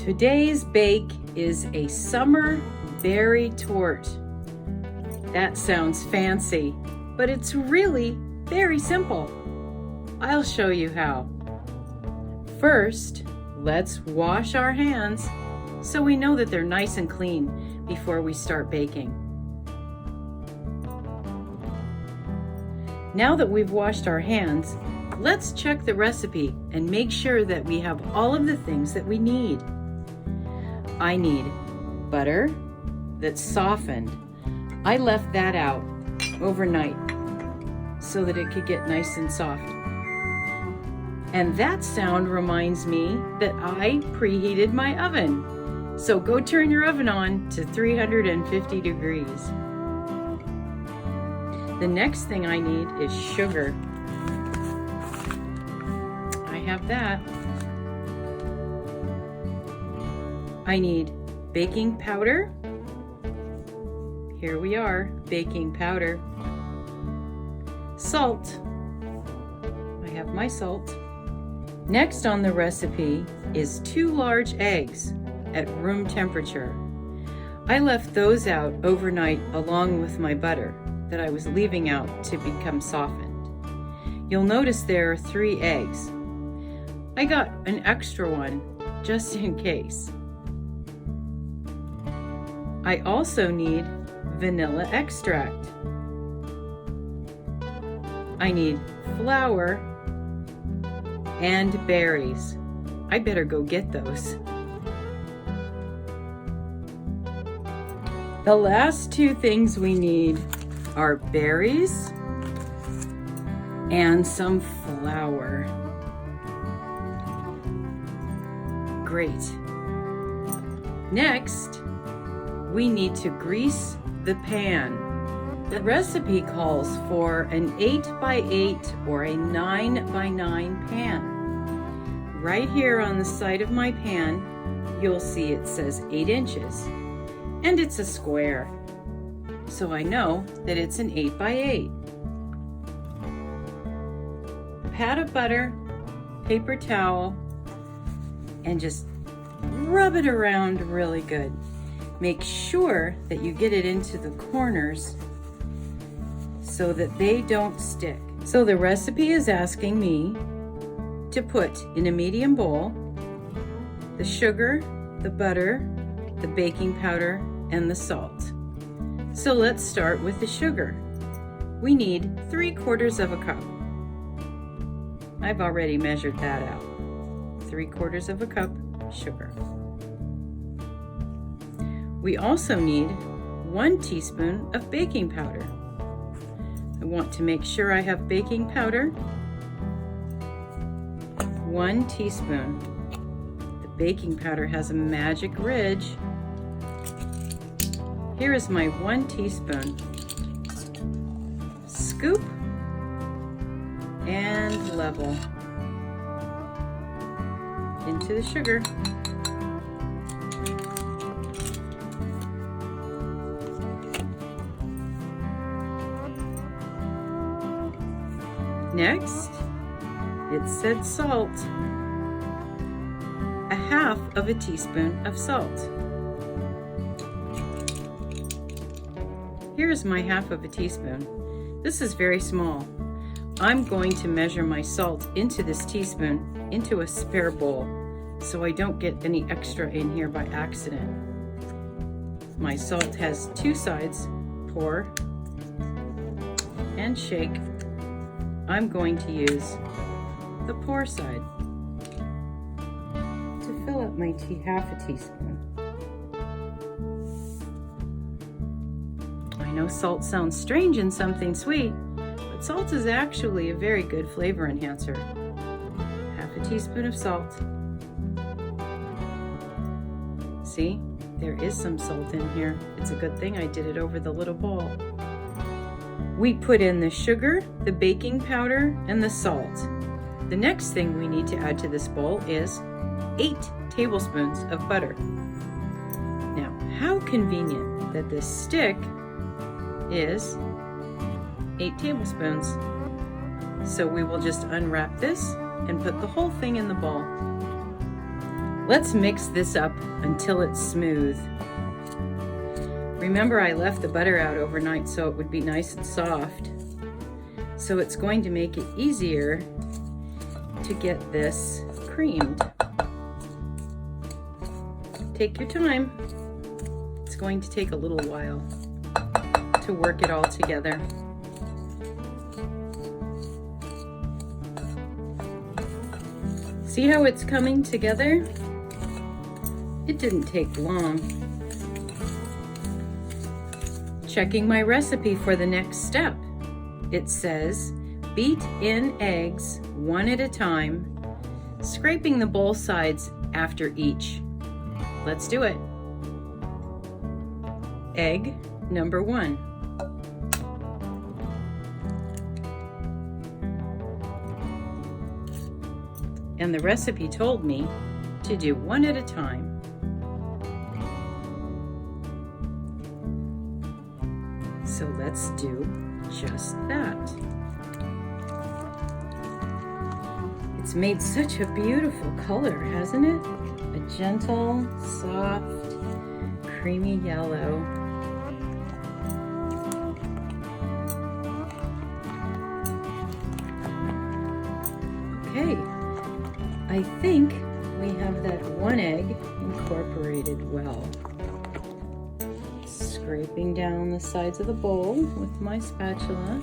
Today's bake is a summer berry torte. That sounds fancy, but it's really very simple. I'll show you how. First, let's wash our hands so we know that they're nice and clean before we start baking. Now that we've washed our hands, let's check the recipe and make sure that we have all of the things that we need. I need butter that's softened. I left that out overnight so that it could get nice and soft. And that sound reminds me that I preheated my oven. So go turn your oven on to 350 degrees. The next thing I need is sugar. I have that. I need baking powder. Here we are, baking powder. Salt. I have my salt. Next on the recipe is 2 large eggs at room temperature. I left those out overnight along with my butter that I was leaving out to become softened. You'll notice there are 3 eggs. I got an extra one just in case. I also need vanilla extract. I need flour and berries. I better go get those. The last 2 things we need are berries and some flour. Great. Next, we need to grease the pan. The recipe calls for an 8 by 8 or a 9 by 9 pan. Right here on the side of my pan, you'll see it says 8 inches, and it's a square. So I know that it's an 8 by 8. Pat of butter, paper towel, and just rub it around really good. Make sure that you get it into the corners so that they don't stick. So the recipe is asking me to put in a medium bowl the sugar, the butter, the baking powder, and the salt. So let's start with the sugar. We need 3/4 of a cup. I've already measured that out. 3/4 of a cup sugar. We also need 1 teaspoon of baking powder. I want to make sure I have baking powder. 1 teaspoon. The baking powder has a magic ridge. Here is my 1 teaspoon. Scoop and level into the sugar. Next, it said salt. 1/2 teaspoon of salt. Here's my 1/2 teaspoon. This is very small. I'm going to measure my salt into this teaspoon into a spare bowl so I don't get any extra in here by accident. My salt has 2 sides. Pour and shake. I'm going to use the pour side to fill up my 1/2 teaspoon. I know salt sounds strange and something sweet, but salt is actually a very good flavor enhancer. 1/2 teaspoon of salt. See, there is some salt in here. It's a good thing I did it over the little bowl. We put in the sugar, the baking powder, and the salt. The next thing we need to add to this bowl is 8 tablespoons of butter. Now, how convenient that this stick is 8 tablespoons. So we will just unwrap this and put the whole thing in the bowl. Let's mix this up until it's smooth. Remember, I left the butter out overnight so it would be nice and soft. So it's going to make it easier to get this creamed. Take your time. It's going to take a little while to work it all together. See how it's coming together? It didn't take long. Checking my recipe for the next step. It says, beat in eggs one at a time, scraping the bowl sides after each. Let's do it. Egg number 1. And the recipe told me to do one at a time. So let's do just that. It's made such a beautiful color, hasn't it? A gentle, soft, creamy yellow. Okay, I think we have that one egg incorporated well. Scraping down the sides of the bowl with my spatula.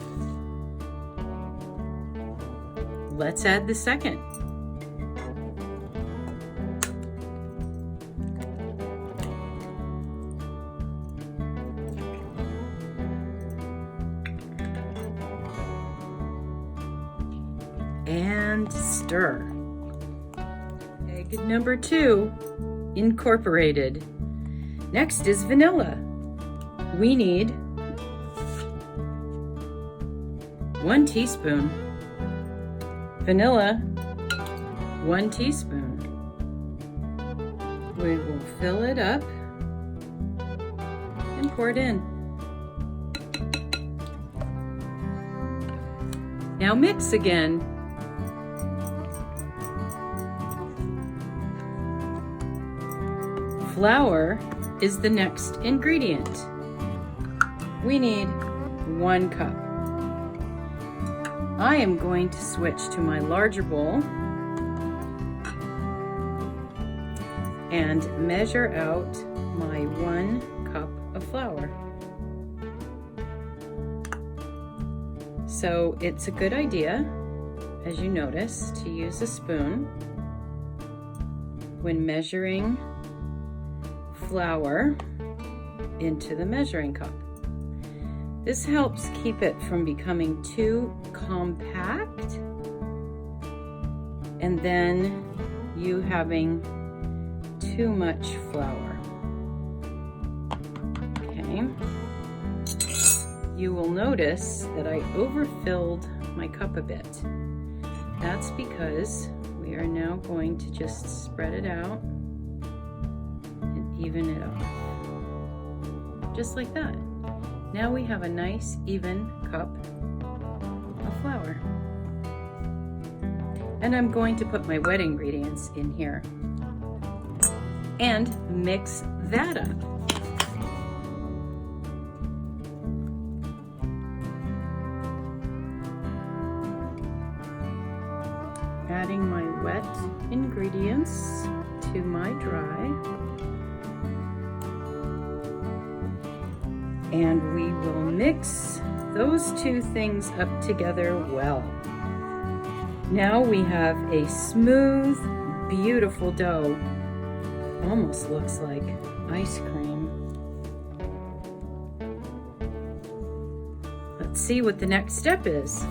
Let's add the second. And stir. Egg number 2 incorporated. Next is vanilla. We need 1 teaspoon. Vanilla, 1 teaspoon. We will fill it up and pour it in. Now mix again. Flour is the next ingredient. We need 1 cup. I am going to switch to my larger bowl and measure out my 1 cup of flour. So it's a good idea, as you notice, to use a spoon when measuring flour into the measuring cup. This helps keep it from becoming too compact and then you having too much flour. Okay. You will notice that I overfilled my cup a bit. That's because we are now going to just spread it out and even it up. Just like that. Now we have a nice even cup of flour. And I'm going to put my wet ingredients in here and mix that up. Adding my wet ingredients to my dry. And we will mix those two things up together well. Now we have a smooth, beautiful dough. Almost looks like ice cream. Let's see what the next step is.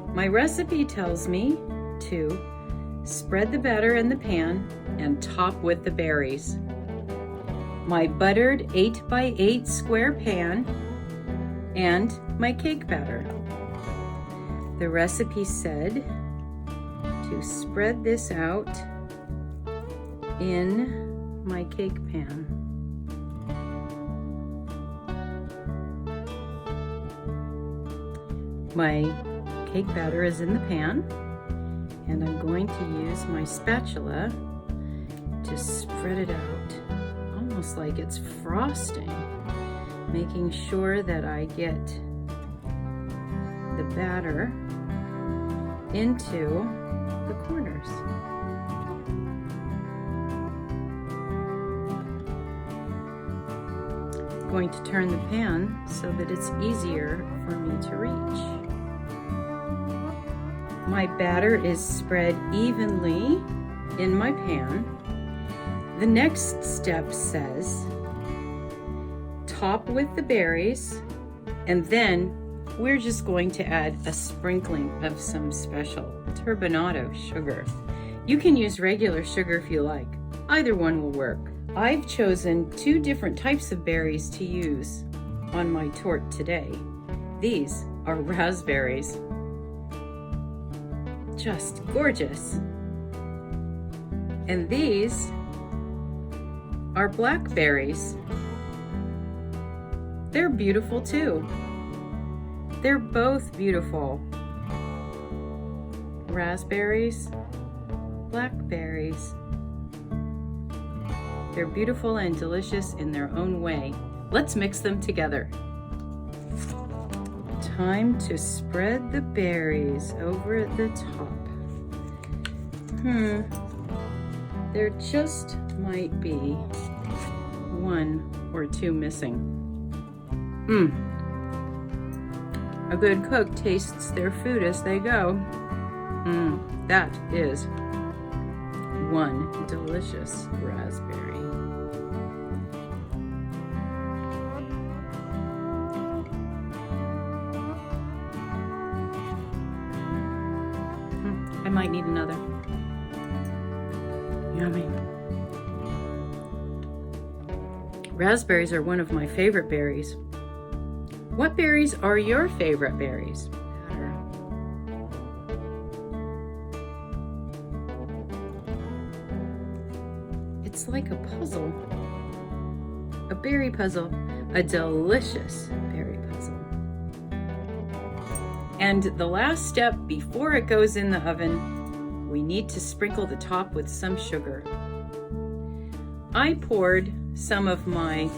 My recipe tells me to spread the batter in the pan and top with the berries. My buttered 8x8 square pan, and my cake batter. The recipe said to spread this out in my cake pan. My cake batter is in the pan, And I'm going to use my spatula to spread it out, almost like it's frosting, making sure that I get the batter into the corners. I'm going to turn the pan so that it's easier for me to reach. My batter is spread evenly in my pan. The next step says top with the berries, and then we're just going to add a sprinkling of some special turbinado sugar. You can use regular sugar if you like. Either one will work. I've chosen 2 different types of berries to use on my torte today. These are raspberries. Just gorgeous. And these are blackberries. They're beautiful too. They're both beautiful. Raspberries, blackberries. They're beautiful and delicious in their own way. Let's mix them together. Time to spread the berries over at the top. There just might be 1 or 2 missing. A good cook tastes their food as they go. That is one delicious raspberry. I might need another. Yummy. Raspberries are one of my favorite berries. What berries are your favorite berries? It's like a puzzle. A berry puzzle. A delicious berry puzzle. And the last step before it goes in the oven, we need to sprinkle the top with some sugar. I poured some of my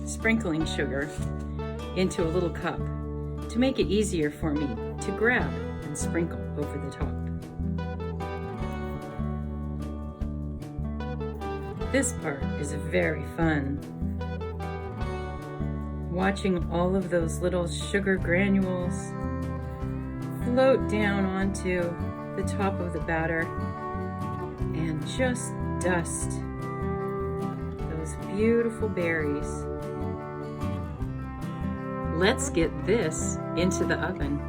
sprinkling sugar into a little cup to make it easier for me to grab and sprinkle over the top. This part is very fun. Watching all of those little sugar granules float down onto the top of the batter and just dust those beautiful berries. Let's get this into the oven.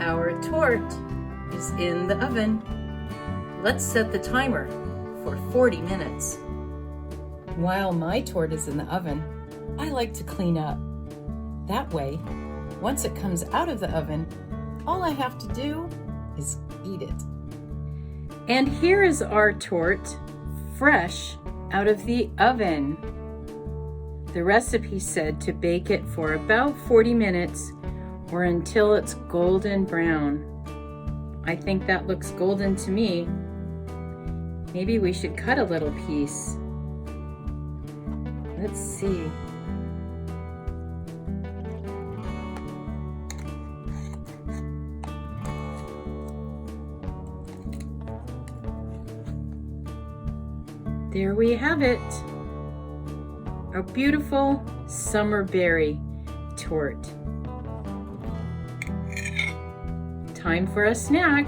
Our torte is in the oven. Let's set the timer for 40 minutes. While my torte is in the oven, I like to clean up. That way, once it comes out of the oven, all I have to do is eat it. And here is our torte, fresh out of the oven. The recipe said to bake it for about 40 minutes or until it's golden brown. I think that looks golden to me. Maybe we should cut a little piece. Let's see. There we have it. A beautiful summer berry torte. Time for a snack.